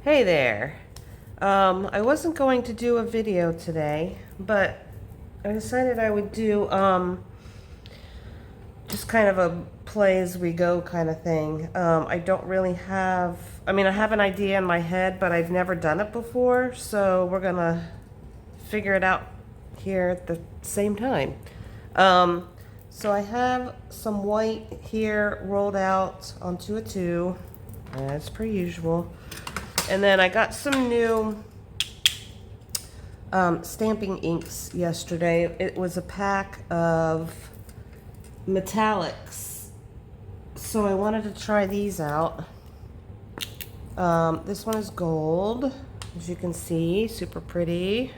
Hey there. I wasn't going to do a video today, but I decided I would do just kind of a play as we go kind of thing. I don't really have, I have an idea in my head, but I've never done it before, so we're gonna figure it out here at the same time. So I have some white here rolled out onto a 2, as per usual. And then I got some new stamping inks yesterday. It was a pack of metallics. So I wanted to try these out. This one is gold, as you can see, super pretty.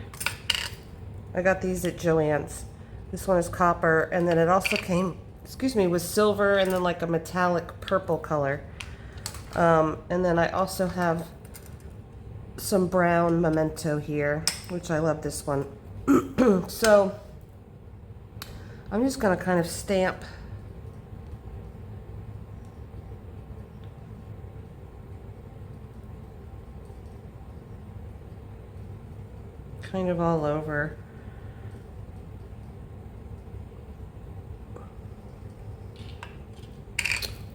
I got these at Joann's. This one is copper, and then it also came, with silver and then like a metallic purple color. And then I also have some brown memento here, which I love this one. So I'm just gonna kind of stamp kind of all over.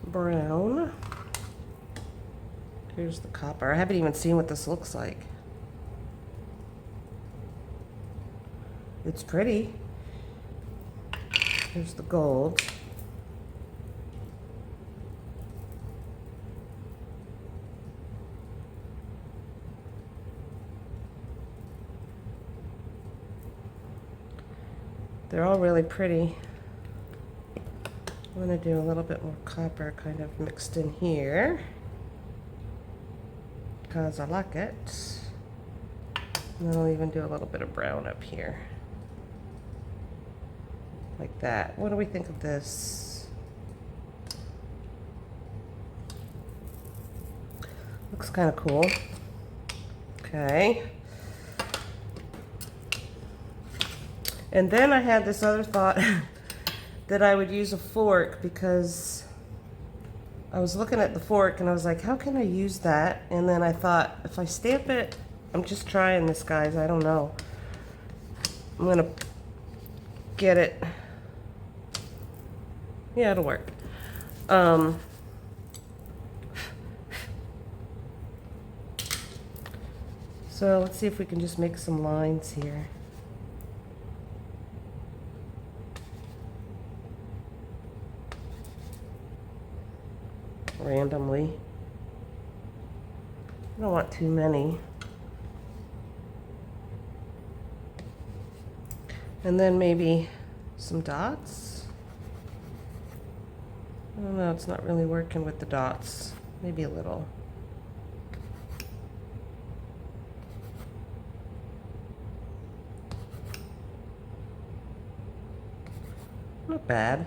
Brown. Here's the copper. I haven't even seen what this looks like. It's pretty. Here's the gold. They're all really pretty. I'm going to do a little bit more copper kind of mixed in here, because I like it. And then I'll even do a little bit of brown up here. Like that. What do we think of this? Looks kind of cool. Okay. And then I had this other thought that I would use a fork, because I was looking at the fork and I was like, how can I use that? And then I thought, if I stamp it, I'm just trying this, guys, I don't know. I'm gonna get it. Yeah, it'll work. So let's see if we can just make some lines here. Randomly. I don't want too many. And then maybe some dots. I don't know, it's not really working with the dots. Maybe a little. Not bad.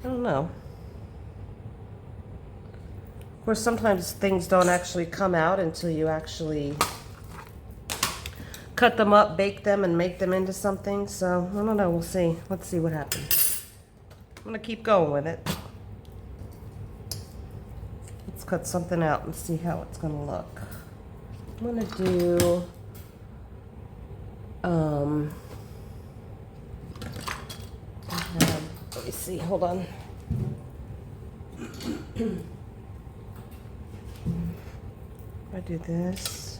I don't know. Of course, sometimes things don't actually come out until you actually cut them up, bake them, and make them into something. So, I don't know. We'll see. Let's see what happens. I'm going to keep going with it. Let's cut something out and see how it's going to look. I'm going to do... let me see. Hold on. I do this.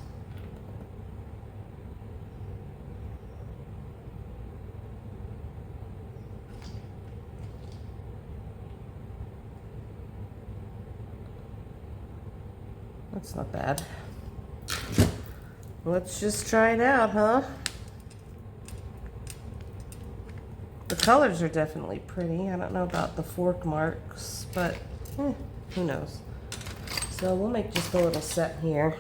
That's not bad. Let's just try it out, huh? The colors are definitely pretty. I don't know about the fork marks, but who knows. So we'll make just a little set here.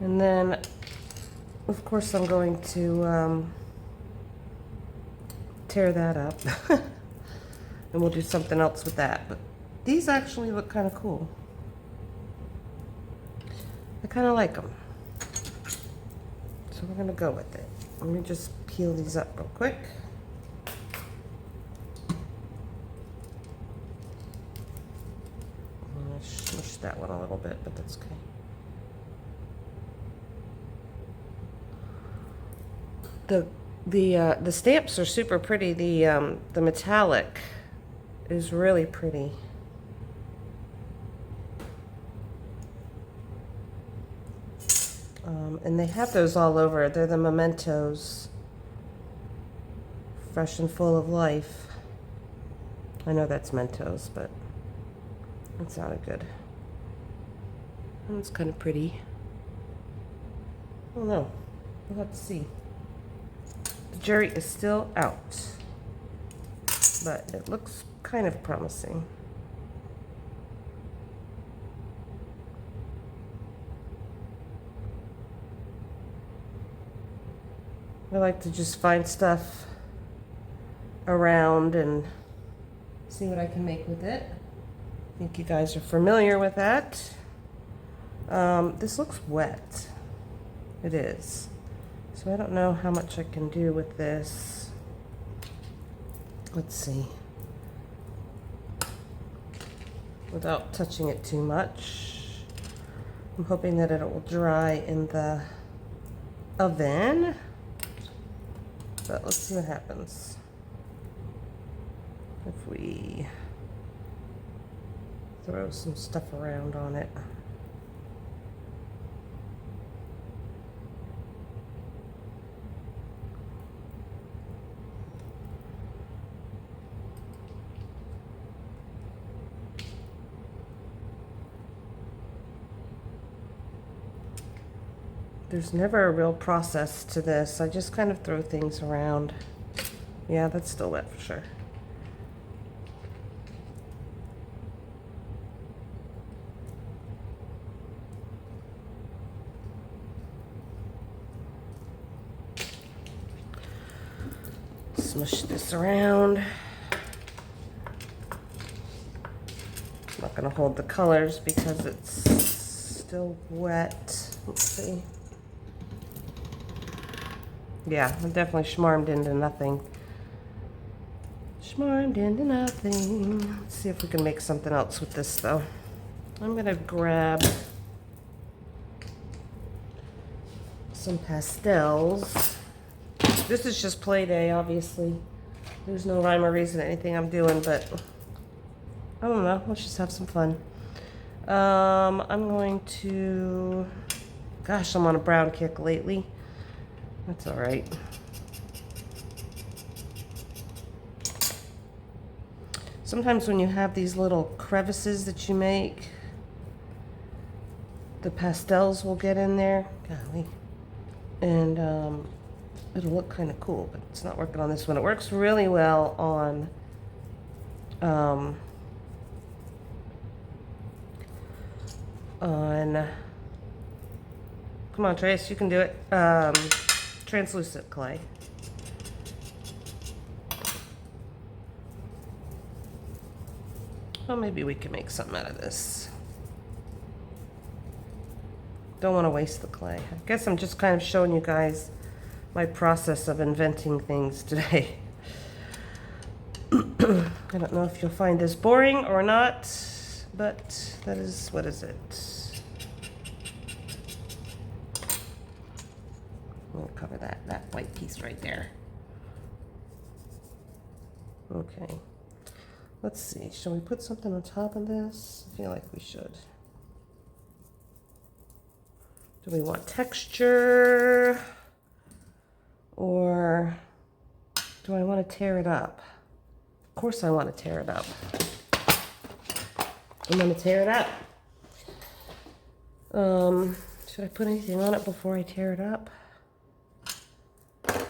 And then of course, I'm going to tear that up. And we'll do something else with that. But these actually look kind of cool. I kind of like them. So we're going to go with it. Let me just peel these up real quick. I'm going to smush that one a little bit, but that's okay. The stamps are super pretty. The metallic is really pretty. And they have those all over. They're the mementos. Fresh and full of life. I know that's Mentos, but it sounded good. And it's kind of pretty. I don't know. We'll have to see. The jury is still out, but it looks kind of promising. I like to just find stuff around and see what I can make with it. I think you guys are familiar with that. This looks wet. It is. So I don't know how much I can do with this. Let's see. Without touching it too much. I'm hoping that it will dry in the oven. But let's see what happens if we throw some stuff around on it. There's never a real process to this. I just kind of throw things around. Yeah, that's still wet for sure. Smush this around. I'm not going to hold the colors because it's still wet. Let's see. Yeah, I definitely schmarmed into nothing. Schmarmed into nothing. Let's see if we can make something else with this though. I'm going to grab some pastels. This is just play day, obviously. There's no rhyme or reason to anything I'm doing, but I don't know. Let's just have some fun. I'm going to... Gosh, I'm on a brown kick lately. That's all right. Sometimes when you have these little crevices that you make, the pastels will get in there. Golly. And it'll look kind of cool, but it's not working on this one. It works really well on come on, Trace, you can do it. Translucent clay. Well, maybe we can make something out of this. Don't want to waste the clay. I guess I'm just kind of showing you guys my process of inventing things today. I don't know if you'll find this boring or not, but that is, what is it? We'll cover that white piece right there. Okay. Let's see. Shall we put something on top of this? I feel like we should. Do we want texture? Or do I want to tear it up? Of course I want to tear it up. I'm going to tear it up. Should I put anything on it before I tear it up?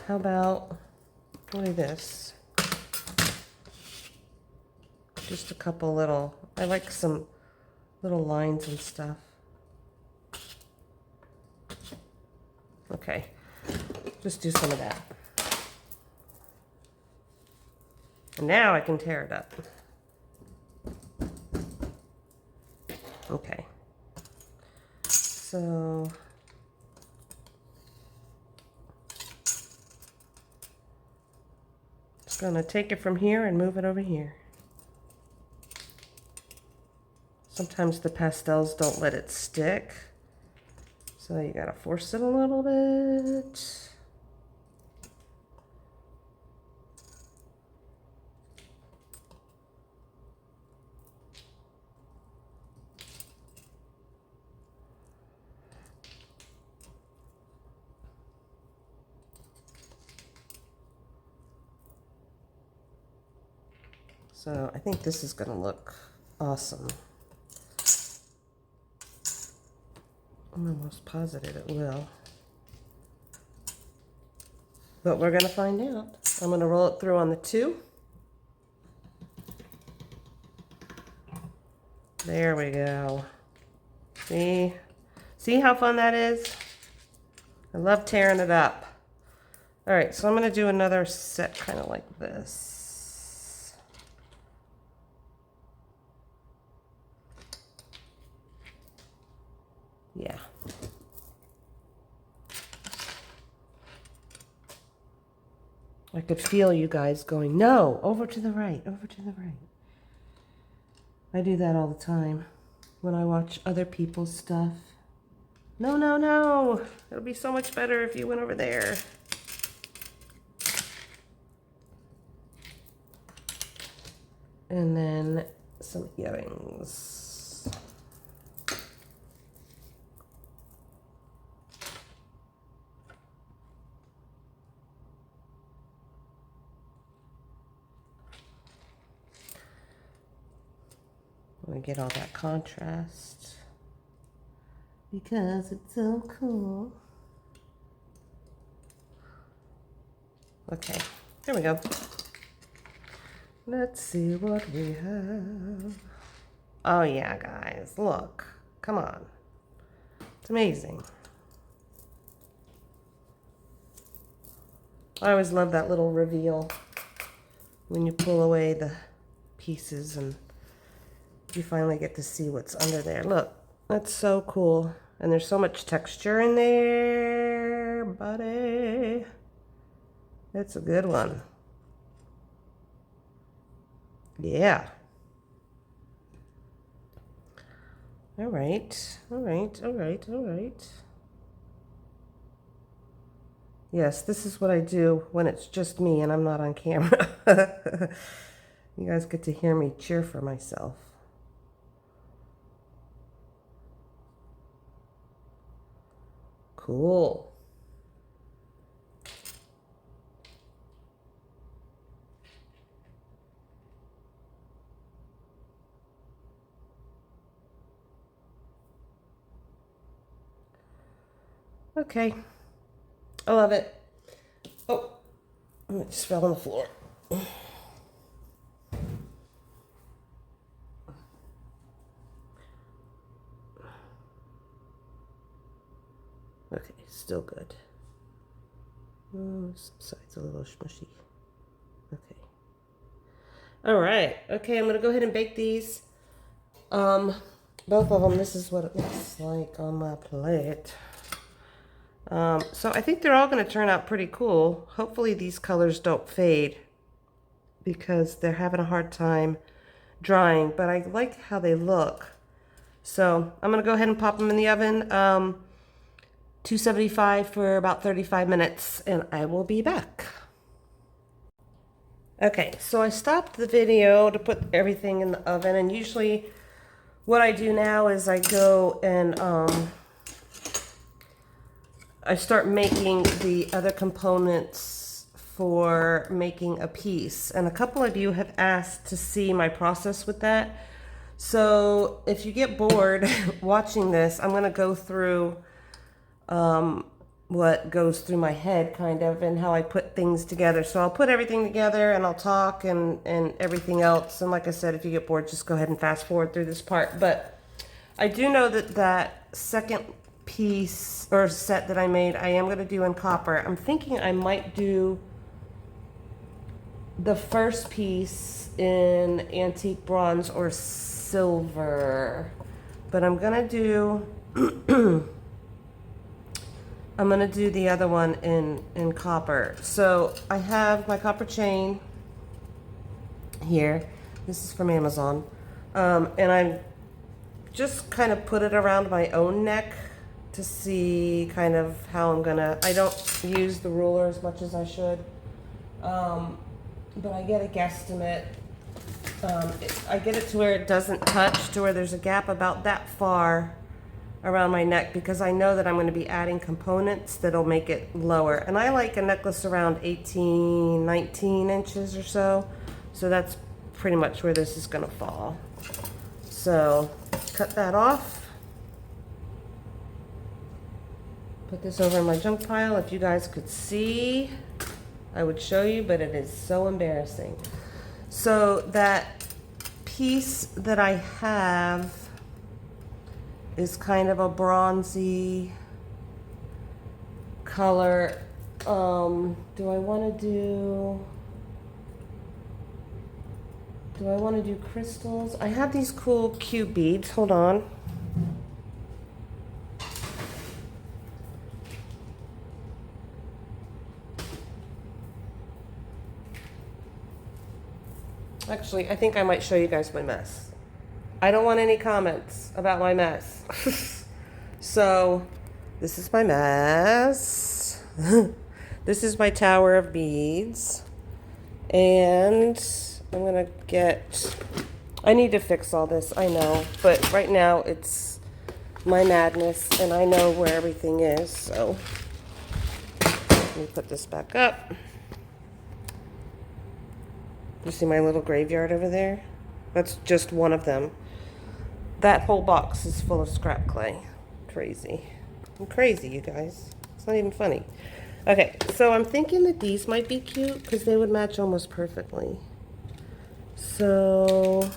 How about, look at this. Just a couple little, I like some little lines and stuff. Okay, Just do some of that. And now I can tear it up. Okay. So just gonna take it from here and move it over here. Sometimes the pastels don't let it stick, so you gotta force it a little bit. So I think this is gonna look awesome. I'm almost positive it will. But we're gonna find out. I'm gonna roll it through on the 2. There we go. See? See how fun that is? I love tearing it up. All right, so I'm gonna do another set kind of like this. Yeah. I could feel you guys going, no, over to the right, over to the right. I do that all the time when I watch other people's stuff. No, no, no. It'll be so much better if you went over there. And then some earrings. I'm gonna get all that contrast because it's so cool. Okay, there we go. Let's see what we have. Oh yeah, guys, look. Come on. It's amazing. I always love that little reveal when you pull away the pieces and you finally get to see what's under there. Look, that's so cool. And there's so much texture in there, buddy. It's a good one. Yeah. All right, all right, all right, all right. Yes, this is what I do when it's just me and I'm not on camera. You guys get to hear me cheer for myself. Cool. Okay. I love it. Oh, it just fell on the floor. Okay, still good. Oh, some side's a little smushy. Okay. All right. Okay, I'm gonna go ahead and bake these. Both of them. This is what it looks like on my plate. So I think they're all going to turn out pretty cool. Hopefully these colors don't fade because they're having a hard time drying, but I like how they look. So I'm going to go ahead and pop them in the oven, 275 for about 35 minutes, and I will be back. Okay, so I stopped the video to put everything in the oven, and usually what I do now is I go and I start making the other components for making a piece. And a couple of you have asked to see my process with that. So if you get bored watching this, I'm going to go through what goes through my head kind of and how I put things together. So I'll put everything together and I'll talk and everything else. And like I said, if you get bored, just go ahead and fast forward through this part. But I do know that that second piece or set that I made, I am going to do in copper. I'm thinking I might do the first piece in antique bronze or silver, but I'm going to do I'm going to do the other one in copper. So I have my copper chain here. This is from Amazon. And I just kind of put it around my own neck to see kind of how I'm gonna, I don't use the ruler as much as I should. But I get a guesstimate. I get it to where it doesn't touch, to where there's a gap about that far around my neck, because I know that I'm going to be adding components that'll make it lower. And I like a necklace around 18, 19 inches or so. So that's pretty much where this is going to fall. So cut that off. Put this over in my junk pile. If you guys could see, I would show you, but it is so embarrassing. So that piece that I have is kind of a bronzy color. Do I want to do crystals? I have these cool cute beads. Hold on. Actually, I think I might show you guys my mess. I don't want any comments about my mess. So, this is my mess. This is my tower of beads. And I'm gonna I need to fix all this, I know. But right now, it's my madness, and I know where everything is. So, let me put this back up. You see my little graveyard over there? That's just one of them. That whole box is full of scrap clay. Crazy. I'm crazy, you guys. It's not even funny. Okay, so I'm thinking that these might be cute because they would match almost perfectly. So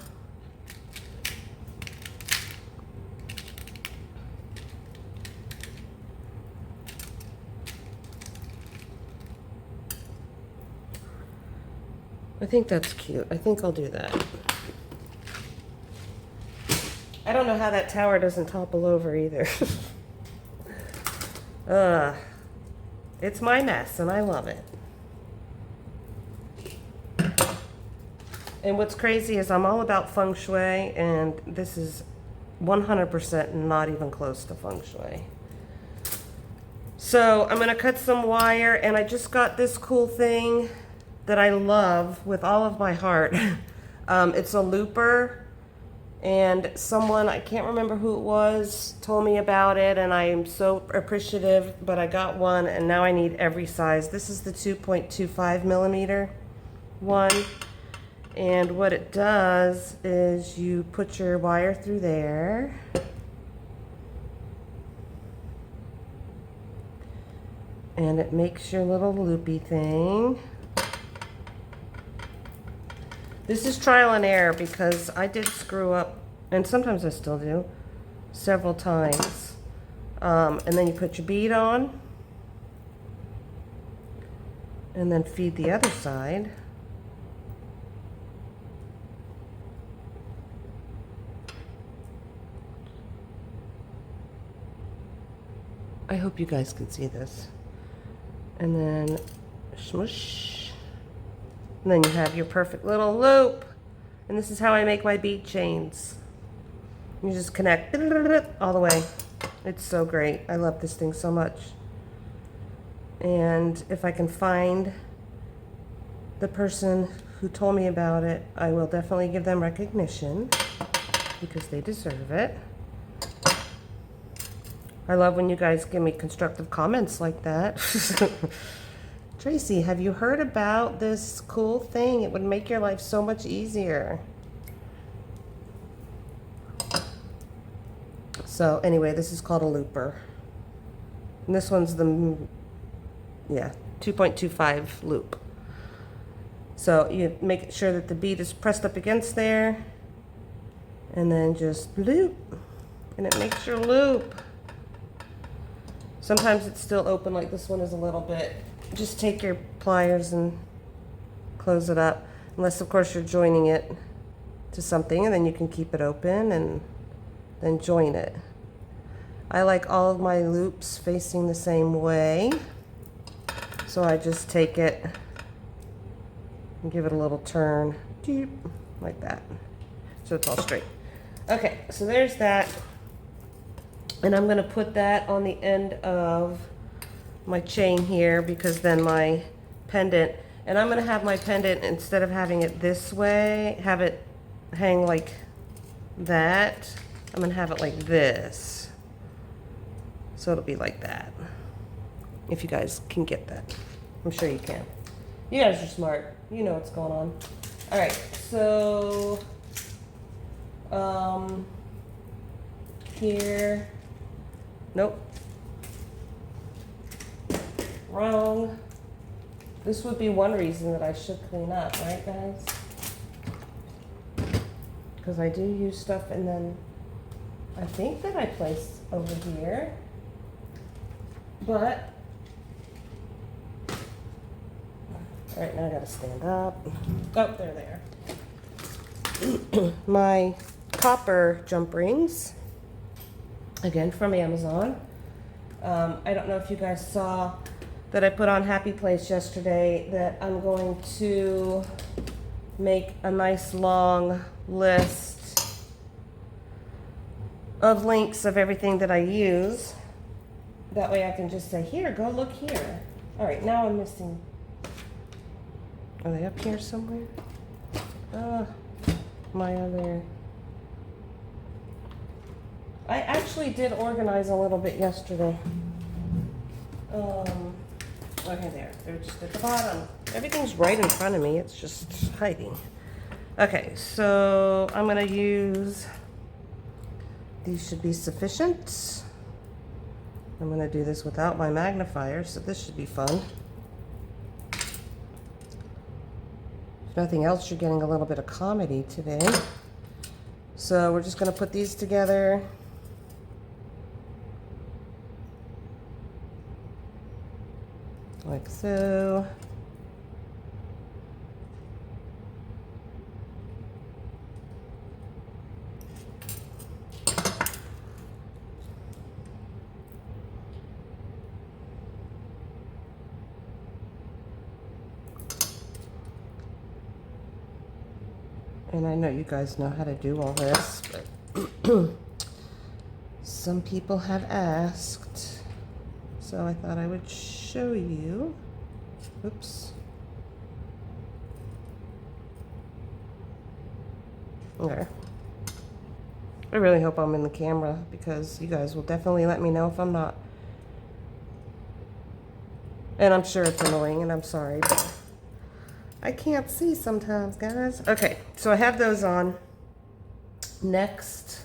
I think that's cute. I think I'll do that. I don't know how that tower doesn't topple over either. It's my mess and I love it. And what's crazy is I'm all about feng shui, and this is 100% not even close to feng shui. So I'm gonna cut some wire, and I just got this cool thing that I love with all of my heart. It's a looper, and someone, I can't remember who it was, told me about it, and I am so appreciative, but I got one, and now I need every size. This is the 2.25 millimeter one, and what it does is you put your wire through there, and it makes your little loopy thing. This is trial and error because I did screw up, and sometimes I still do, several times. And then you put your bead on, and then feed the other side. I hope you guys can see this. And then smush. And then you have your perfect little loop. And this is how I make my bead chains. You just connect all the way. It's so great. I love this thing so much. And if I can find the person who told me about it, I will definitely give them recognition because they deserve it. I love when you guys give me constructive comments like that. Tracy, have you heard about this cool thing? It would make your life so much easier. So anyway, this is called a looper. And this one's the, 2.25 loop. So you make sure that the bead is pressed up against there, and then just loop, and it makes your loop. Sometimes it's still open, like this one is a little bit. Just take your pliers and close it up. Unless, of course, you're joining it to something, and then you can keep it open and then join it. I like all of my loops facing the same way. So I just take it and give it a little turn, deep, like that. So it's all straight. Okay, so there's that. And I'm gonna put that on the end of my chain here, because then my pendant, and I'm gonna have my pendant, instead of having it this way, have it hang like that. I'm gonna have it like this. So it'll be like that. If you guys can get that. I'm sure you can. You guys are smart. You know what's going on. All right, so here, nope, wrong. This would be one reason that I should clean up, right, guys? Because I do use stuff, and then I think that I placed over here, but all right, now I gotta stand up. Oh, there they are. My copper jump rings, again from Amazon. I don't know if you guys saw that I put on Happy Place yesterday that I'm going to make a nice long list of links of everything that I use. That way I can just say, here, go look here. All right, now I'm missing. Are they up here somewhere? My other. I actually did organize a little bit yesterday. Okay, there. They're just at the bottom. Everything's right in front of me. It's just hiding. Okay, so I'm gonna use, these should be sufficient. I'm gonna do this without my magnifier, so this should be fun. If nothing else, you're getting a little bit of comedy today. So we're just gonna put these together. Like so. And I know you guys know how to do all this, but some people have asked. So I thought I would show you. Oops. There. I really hope I'm in the camera, because you guys will definitely let me know if I'm not. And I'm sure it's annoying, and I'm sorry, but I can't see sometimes, guys. Okay, so I have those on. Next,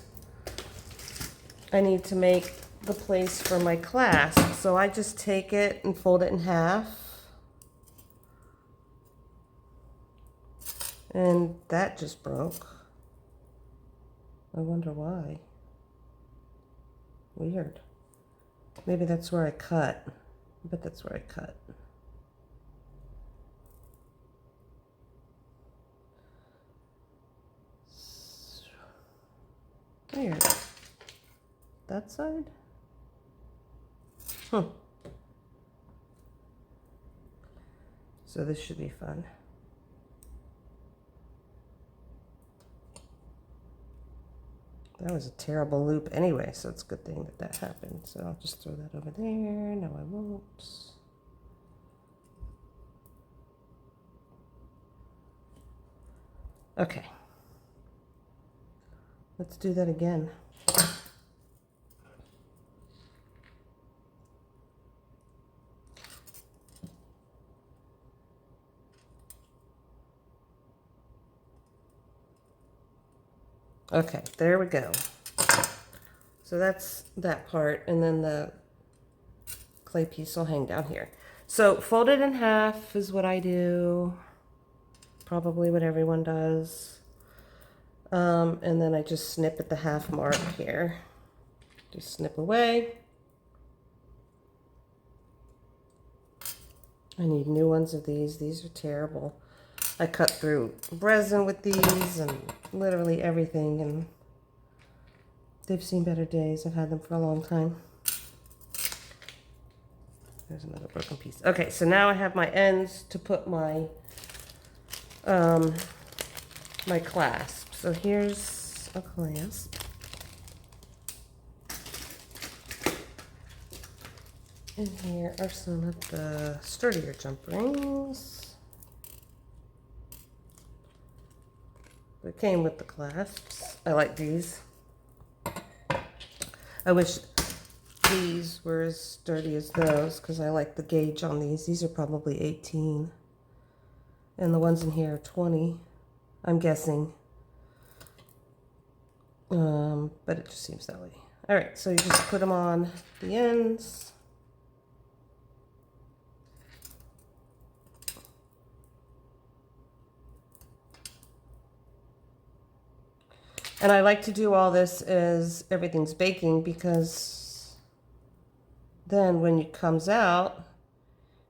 I need to make the place for my clasp. So I just take it and fold it in half. And that just broke. I wonder why. Weird. Maybe that's where I cut. I bet that's where I cut. Weird. That side? So this should be fun. That was a terrible loop anyway, so it's a good thing that that happened. So I'll just throw that over there. No, I won't. Okay. Let's do that again. Okay, there we go. So that's that part, and then the clay piece will hang down here. So fold it in half is what I do. Probably what everyone does. And then I just snip at the half mark here. Just snip away. I need new ones of these. These are terrible. I cut through resin with these and literally everything, and they've seen better days. I've had them for a long time. There's another broken piece. Okay, so now I have my ends to put my my clasp. So here's a clasp. And here are some of the sturdier jump rings. They came with the clasps. I like these. I wish these were as sturdy as those because I like the gauge on these. These are probably 18. And the ones in here are 20, I'm guessing. But it just seems that way. All right, so you just put them on the ends. And I like to do all this as everything's baking because then when it comes out,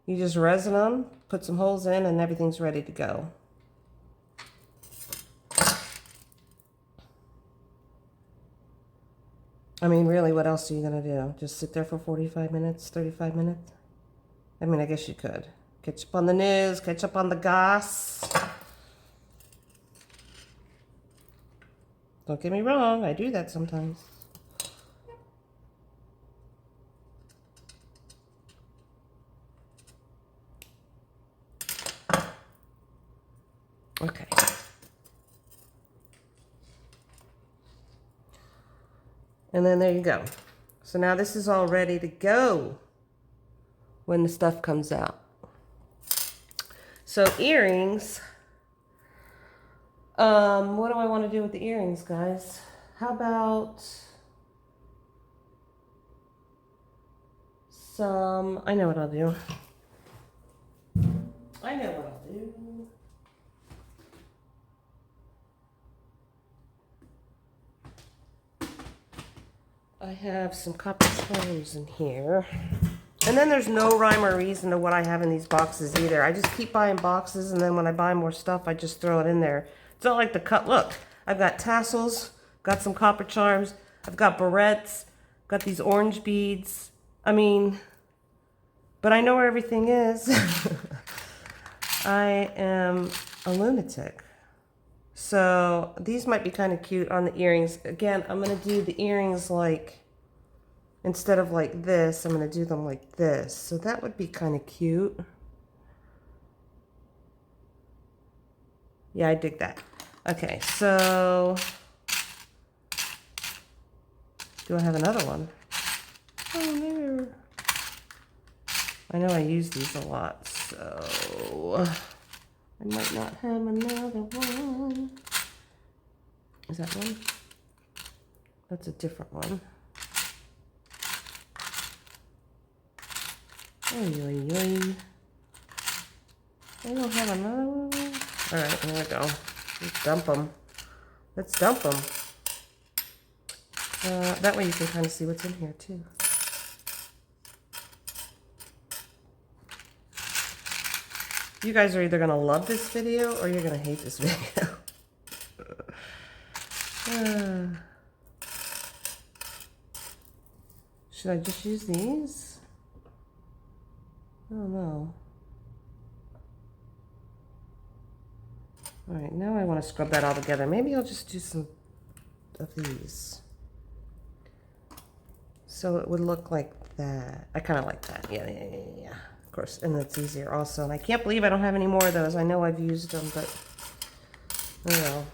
you just resin them, put some holes in, and everything's ready to go. I mean, really, what else are you going to do? Just sit there for 45 minutes, 35 minutes? I mean, I guess you could. Catch up on the news, catch up on the goss. Don't get me wrong, I do that sometimes. Okay. And then there you go. So now this is all ready to go when the stuff comes out. So earrings. What do I want to do with the earrings, guys? How about some, I know what I'll do. I know what I'll do. I have some copper charms in here. And then there's no rhyme or reason to what I have in these boxes either. I just keep buying boxes, and then when I buy more stuff, I just throw it in there. It's not like the cut. Look, I've got tassels, got some copper charms, I've got barrettes, got these orange beads. I mean, but I know where everything is. I am a lunatic. So these might be kind of cute on the earrings. Again, I'm going to do the earrings like, instead of like this, I'm going to do them like this. So that would be kind of cute. Yeah, I dig that. Okay, so do I have another one? Oh, no. I know I use these a lot, so I might not have another one. Is that one? That's a different one. Oy, oy, oy. I don't have another one. All right, here we go. Let's dump them. Let's dump them. That way you can kind of see what's in here too. You guys are either going to love this video or you're going to hate this video. Should I just use these? I don't know. All right, now I want to scrub that all together. Maybe I'll just do some of these. So it would look like that. I kind of like that. Yeah. Of course, and that's easier also. And I can't believe I don't have any more of those. I know I've used them, but oh well.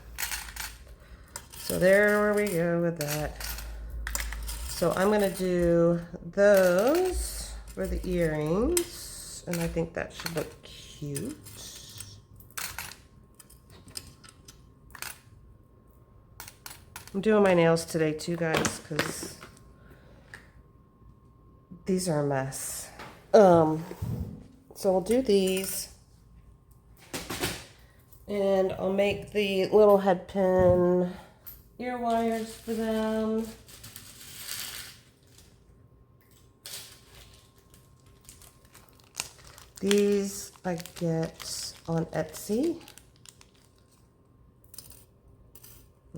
So there we go with that. So I'm going to do those for the earrings. And I think that should look cute. I'm doing my nails today too, guys, because these are a mess. So we'll do these. And I'll make the little head pin ear wires for them. These I get on Etsy.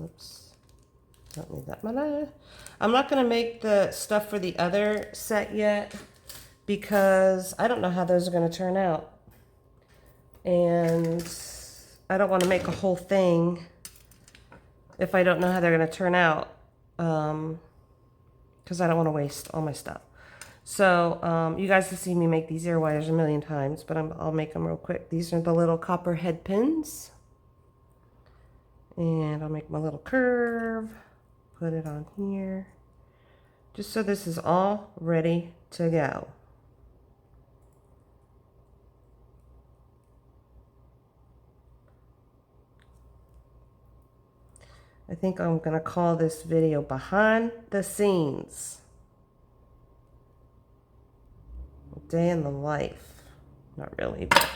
Oops, don't need that much. I'm not going to make the stuff for the other set yet because I don't know how those are going to turn out. And I don't want to make a whole thing if I don't know how they're going to turn out, because I don't want to waste all my stuff. So you guys have seen me make these ear wires a million times, but I'll make them real quick. These are the little copper head pins. And I'll make my little curve, put it on here, just so this is all ready to go. I think I'm going to call this video Behind the Scenes. Day in the life. Not really, but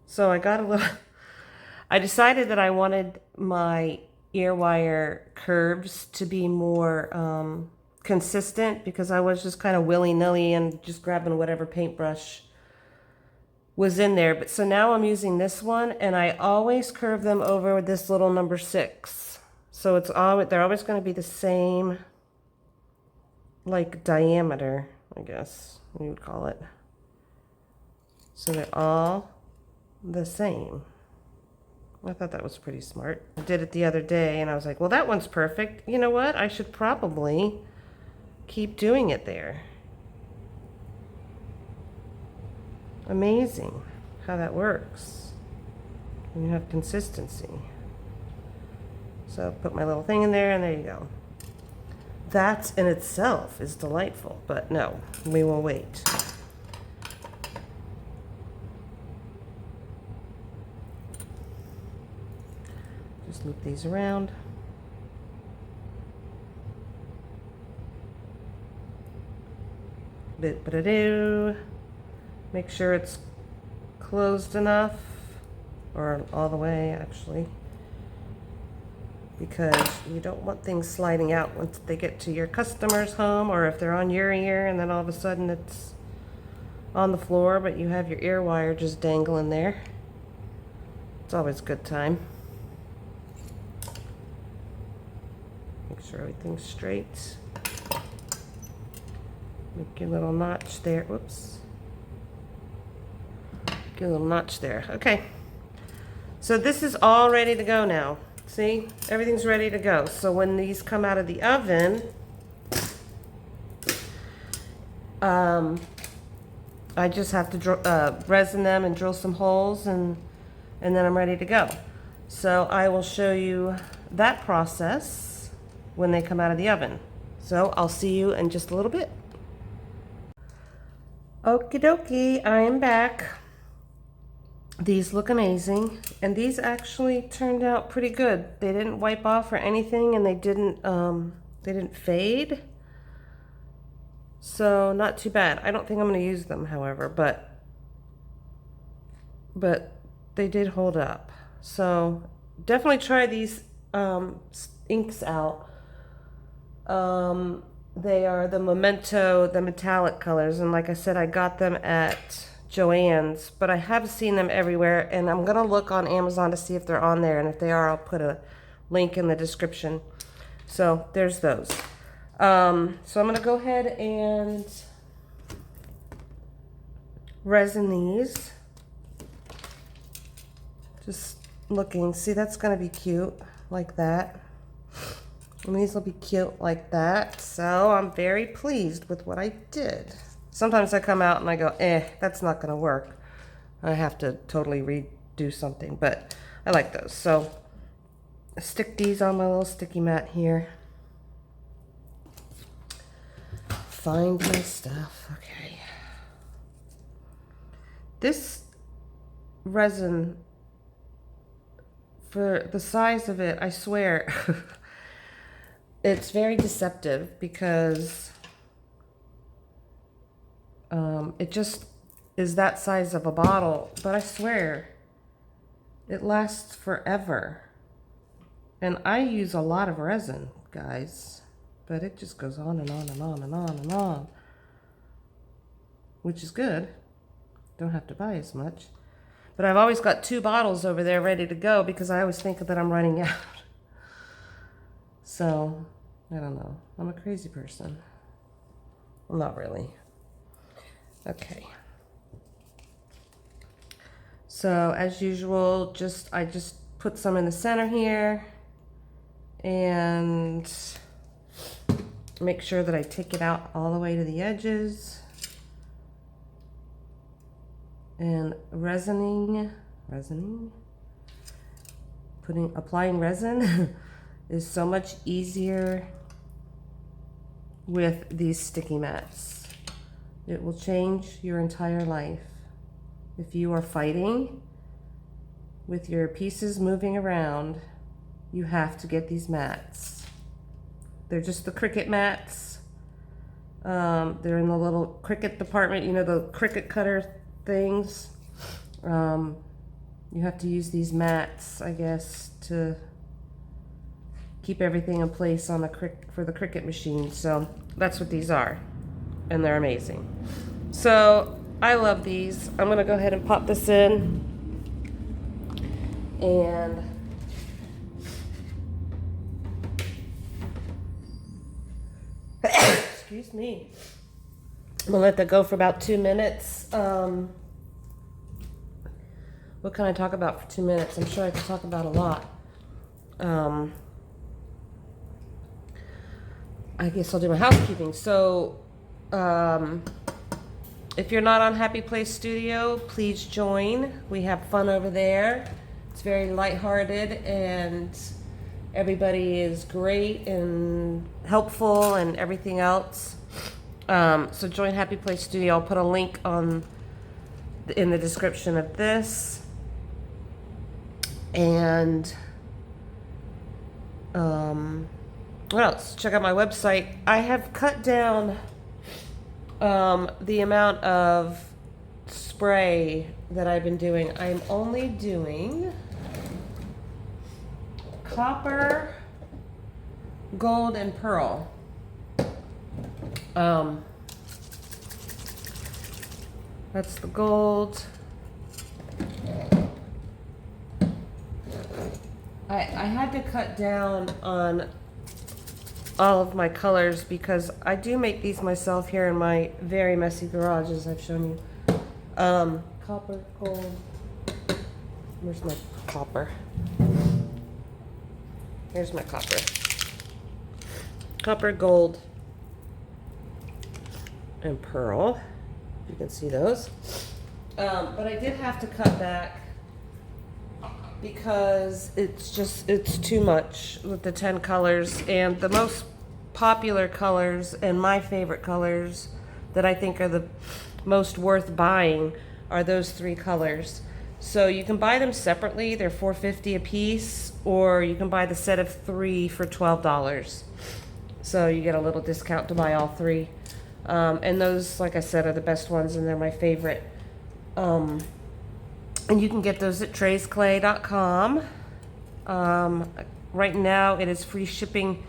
so I got a little, I decided that I wanted my ear wire curves to be more consistent because I was just kind of willy-nilly and just grabbing whatever paintbrush was in there. But so now I'm using this one, and I always curve them over with this little number 6. So it's all, they're always going to be the same, like, diameter, I guess you would call it. So they're all the same. I thought that was pretty smart. I did it the other day and I was like, well, that one's perfect. You know what? I should probably keep doing it there. Amazing how that works when you have consistency. So put my little thing in there and there you go. That in itself is delightful, but no, we will wait. Just loop these around. Bit-ba-da-doo. Make sure it's closed enough, or all the way actually, because you don't want things sliding out once they get to your customer's home, or if they're on your ear and then all of a sudden it's on the floor but you have your ear wire just dangling there. It's always a good time. Make sure everything's straight. Make your little notch there. Whoops. Get a little notch there. Okay. So this is all ready to go now. See? Everything's ready to go. So when these come out of the oven, I just have to resin them and drill some holes, and then I'm ready to go. So I will show you that process when they come out of the oven. So I'll see you in just a little bit. Okie dokie, I am back. These look amazing, and these actually turned out pretty good. They didn't wipe off or anything, and they didn't fade. So not too bad. I don't think I'm going to use them, however, but they did hold up. So definitely try these inks out. They are the Memento, the metallic colors, and like I said, I got them at Joann's, but I have seen them everywhere, and I'm gonna look on Amazon to see if they're on there, and if they are, I'll put a link in the description. So there's those. So I'm gonna go ahead and resin these. Just looking, see, that's gonna be cute like that, and these will be cute like that. So I'm very pleased with what I did. Sometimes I come out and I go, that's not going to work. I have to totally redo something, but I like those. So I stick these on my little sticky mat here. Find my stuff. Okay. This resin, for the size of it, I swear, it's very deceptive because it just is that size of a bottle, but I swear it lasts forever. And I use a lot of resin, guys. but it just goes on and on and on and on and on, which is good. Don't have to buy as much. But I've always got 2 bottles over there ready to go because I always think that I'm running out. So, I don't know. I'm a crazy person. Well, not really. Okay. So, as usual, I just put some in the center here and make sure that I take it out all the way to the edges. And resining, applying resin is so much easier with these sticky mats. It will change your entire life. If you are fighting with your pieces moving around, you have to get these mats. They're just the Cricut mats. They're in the little Cricut department, you know, the Cricut cutter things. You have to use these mats, I guess, to keep everything in place on for the Cricut machine. So that's what these are, and they're amazing. So I love these. I'm gonna go ahead and pop this in, and excuse me. I'm gonna let that go for about 2 minutes. What can I talk about for 2 minutes? I'm sure I could talk about a lot. I guess I'll do my housekeeping. So, if you're not on Happy Place Studio, please join. We have fun over there. It's very lighthearted and everybody is great and helpful and everything else. So join Happy Place Studio. I'll put a link in the description of this. And what else? Check out my website. I have cut down the amount of spray that I've been doing. I'm only doing copper, gold, and pearl. That's the gold. I had to cut down on all of my colors because I do make these myself here in my very messy garage, as I've shown you. Copper, gold. Where's my copper? Here's my copper. Copper, gold, and pearl. You can see those. But I did have to cut back because it's too much with the 10 colors, and the most popular colors and my favorite colors that I think are the most worth buying are those 3 colors. So you can buy them separately. They're $4.50 a piece, or you can buy the set of 3 for $12. So you get a little discount to buy all 3. And those, like I said, are the best ones, and they're my favorite. And you can get those at traysclay.com. Right now, it is free shipping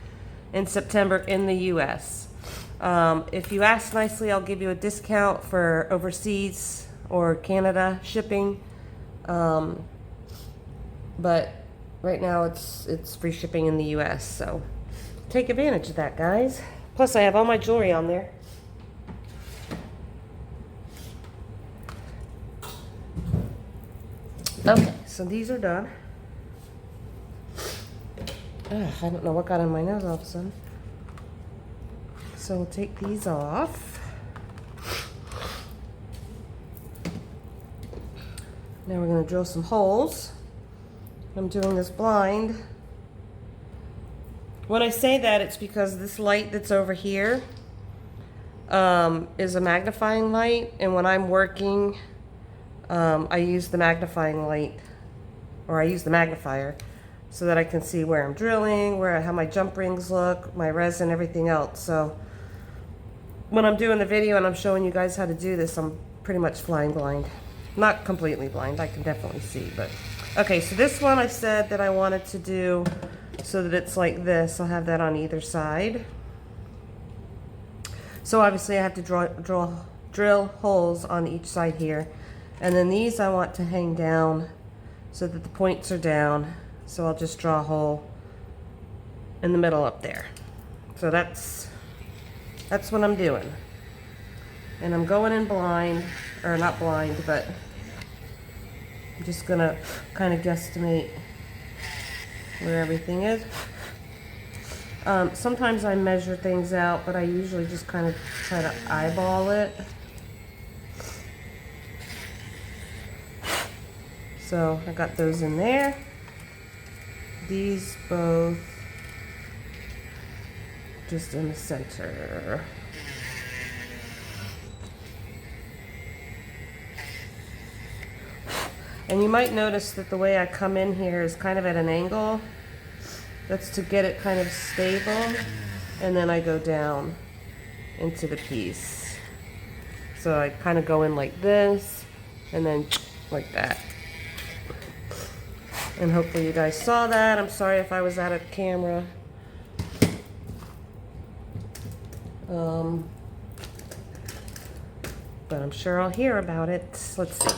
in September in the U.S. If you ask nicely, I'll give you a discount for overseas or Canada shipping. But right now, it's free shipping in the U.S. So take advantage of that, guys. Plus, I have all my jewelry on there. Okay, so these are done. I don't know what got on my nose all of a sudden. So we'll take these off. Now we're going to drill some holes. I'm doing this blind. When I say that, it's because this light that's over here is a magnifying light, and when I'm working, I use the magnifying light, or I use the magnifier, so that I can see where I'm drilling, how my jump rings look, my resin, everything else. So when I'm doing the video and I'm showing you guys how to do this, I'm pretty much flying blind. Not completely blind, I can definitely see, but. Okay, so this one I said that I wanted to do so that it's like this. I'll have that on either side. So obviously I have to drill holes on each side here. And then these I want to hang down so that the points are down. So I'll just draw a hole in the middle up there. So that's what I'm doing. And I'm going in blind, or not blind, but I'm just gonna kind of guesstimate where everything is. Sometimes I measure things out, but I usually just kind of try to eyeball it. So I got those in there. These both just in the center. And you might notice that the way I come in here is kind of at an angle. That's to get it kind of stable. And then I go down into the piece. So I kind of go in like this and then like that. And hopefully you guys saw that. I'm sorry if I was out of camera. But I'm sure I'll hear about it. Let's see.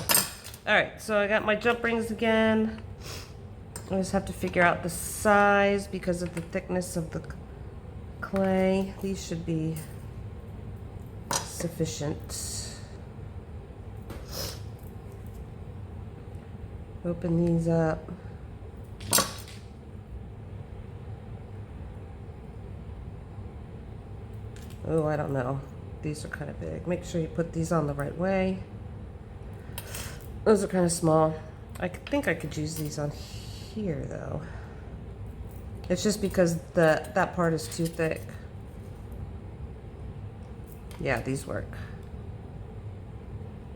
All right, so I got my jump rings again. I just have to figure out the size because of the thickness of the clay. These should be sufficient. Open these up. Oh, I don't know. These are kind of big. Make sure you put these on the right way. Those are kind of small. I think I could use these on here though. It's just because that part is too thick. Yeah, these work.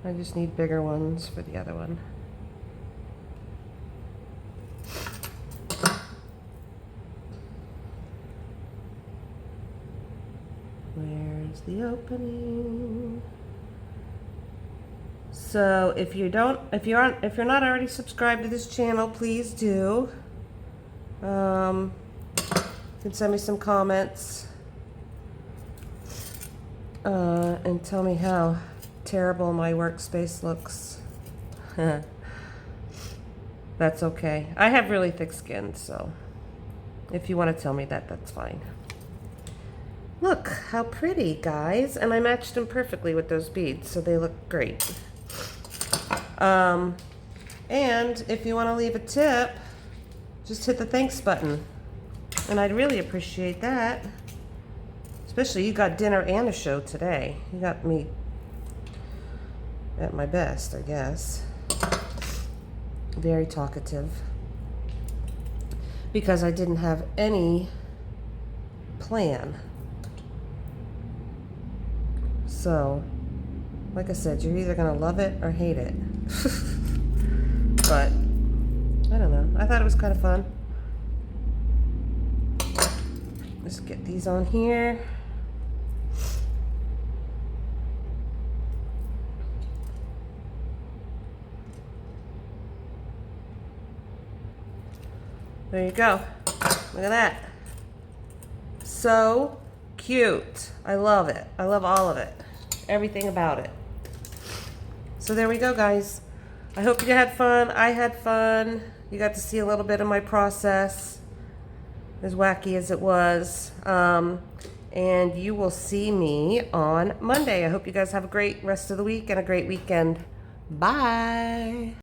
I just need bigger ones for the other one. Where's the opening? So if you're not already subscribed to this channel, please do. You can send me some comments and tell me how terrible my workspace looks. That's okay. I have really thick skin, so if you want to tell me that, that's fine. Look how pretty, guys. And I matched them perfectly with those beads, so they look great. And if you want to leave a tip, just hit the thanks button. And I'd really appreciate that. Especially you got dinner and a show today. You got me at my best, I guess. Very talkative. Because I didn't have any plan. So, like I said, you're either gonna love it or hate it. But, I don't know. I thought it was kind of fun. Let's get these on here. There you go. Look at that. So cute. I love it. I love all of it. Everything about it. So there we go, guys. I hope you had fun. I had fun. You got to see a little bit of my process, as wacky as it was. And you will see me on Monday. I hope you guys have a great rest of the week and a great weekend. Bye.